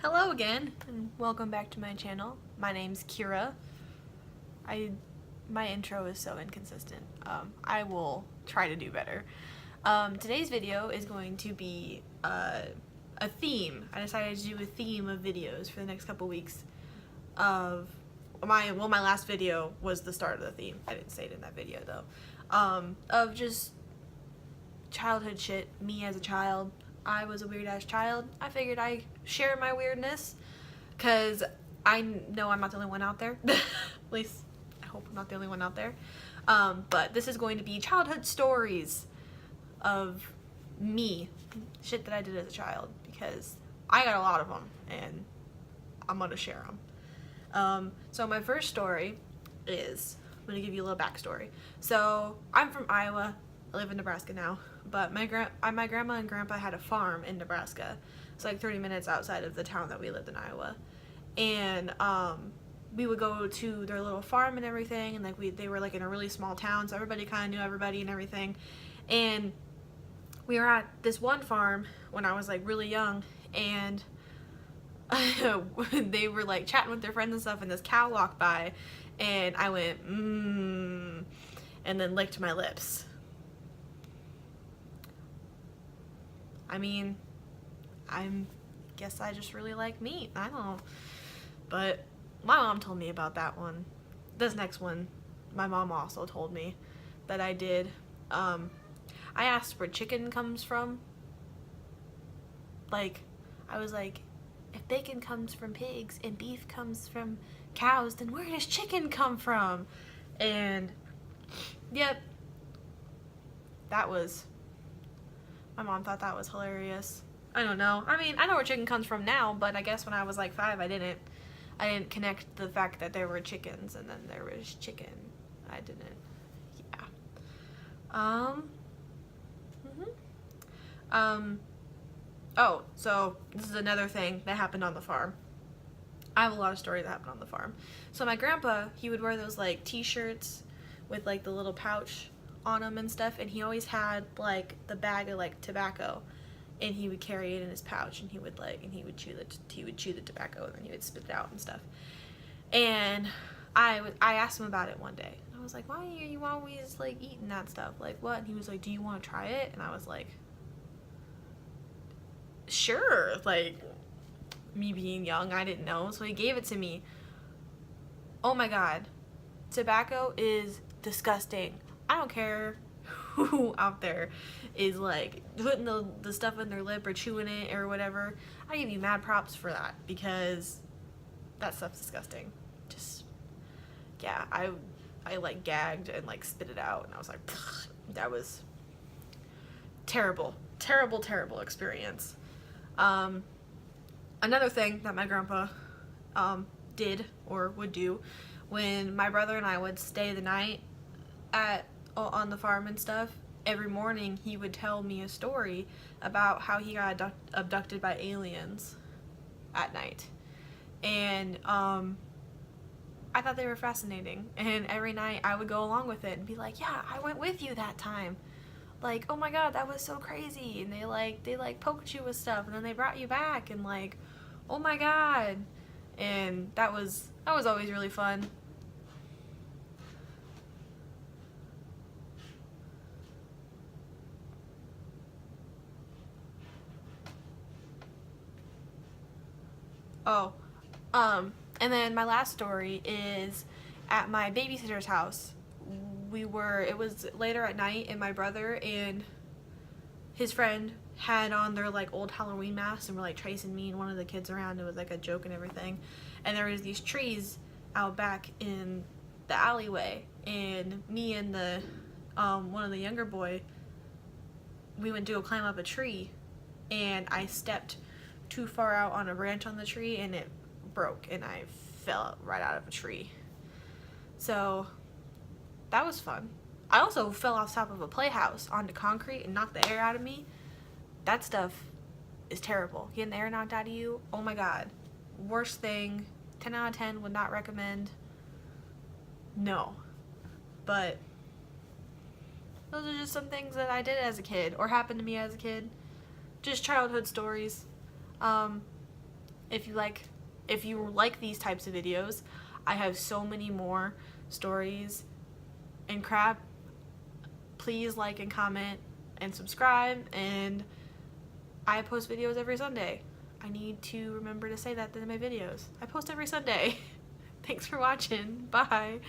Hello again, and welcome back to my channel. My name's Kira. My intro is so inconsistent. I will try to do better. Today's video is going to be a theme. I decided to do a theme of videos for the next couple weeks. Of my last video was the start of the theme. I didn't say it in that video though. Of just childhood shit. Me as a child. I was a weird ass child. I figured I'd share my weirdness because I know I'm not the only one out there. At least I hope I'm not the only one out there. But this is going to be childhood stories of me, shit that I did as a child, because I got a lot of them and I'm gonna share them. So my first story is, I'm gonna give you a little backstory. So I'm from Iowa. I live in Nebraska now, but my grandma and grandpa had a farm in Nebraska. It's like 30 minutes outside of the town that we lived in, Iowa. And we would go to their little farm and everything, and like they were like in a really small town, so everybody kind of knew everybody and everything. And we were at this one farm when I was like really young, and they were like chatting with their friends and stuff, and this cow walked by, and I went and then licked my lips. I mean, I guess I just really like meat. I don't know. But my mom told me about that one. This next one, my mom also told me that I did. I asked where chicken comes from. Like, I was like, if bacon comes from pigs and beef comes from cows, then where does chicken come from? And, yep, my mom thought that was hilarious. I don't know. I mean, I know where chicken comes from now, but I guess when I was like 5, I didn't connect the fact that there were chickens and then there was chicken. I didn't. Yeah. Oh, so this is another thing that happened on the farm. I have a lot of stories that happened on the farm. So my grandpa, he would wear those like t-shirts with like the little pouch on them and stuff, and he always had like the bag of like tobacco, and he would carry it in his pouch, and he would chew the tobacco, and then he would spit it out and stuff. And I asked him about it one day, and I was like, why are you always like eating that stuff, like what? And he was like, do you want to try it? And I was like, sure. Like, me being young, I didn't know, so he gave it to me. Oh my god, tobacco is disgusting. I don't care who out there is like putting the stuff in their lip or chewing it or whatever. I give you mad props for that, because that stuff's disgusting. Just, yeah, I like gagged and like spit it out, and I was like, that was terrible experience. Another thing that my grandpa did or would do when my brother and I would stay the night on the farm and stuff, every morning he would tell me a story about how he got abducted by aliens at night. And I thought they were fascinating, and every night I would go along with it and be like, yeah, I went with you that time, like, oh my god, that was so crazy. And they poked you with stuff, and then they brought you back, and like, oh my god. And that was always really fun. Oh, and then my last story is at my babysitter's house. It was later at night, and my brother and his friend had on their like old Halloween masks and were like chasing me and one of the kids around. It was like a joke and everything. And there was these trees out back in the alleyway, and me and the one of the younger boy, we went to go climb up a tree, and I stepped too far out on a branch on the tree, and it broke, and I fell right out of a tree. So that was fun. I also fell off top of a playhouse onto concrete and knocked the air out of me. That stuff is terrible. Getting the air knocked out of you, oh my god. Worst thing. 10 out of 10, would not recommend. No. But those are just some things that I did as a kid, or happened to me as a kid. Just childhood stories. if you like these types of videos, I have so many more stories and crap. Please like and comment and subscribe, and I post videos every Sunday. I need to remember to say that in my videos. I post every Sunday. Thanks for watching. Bye.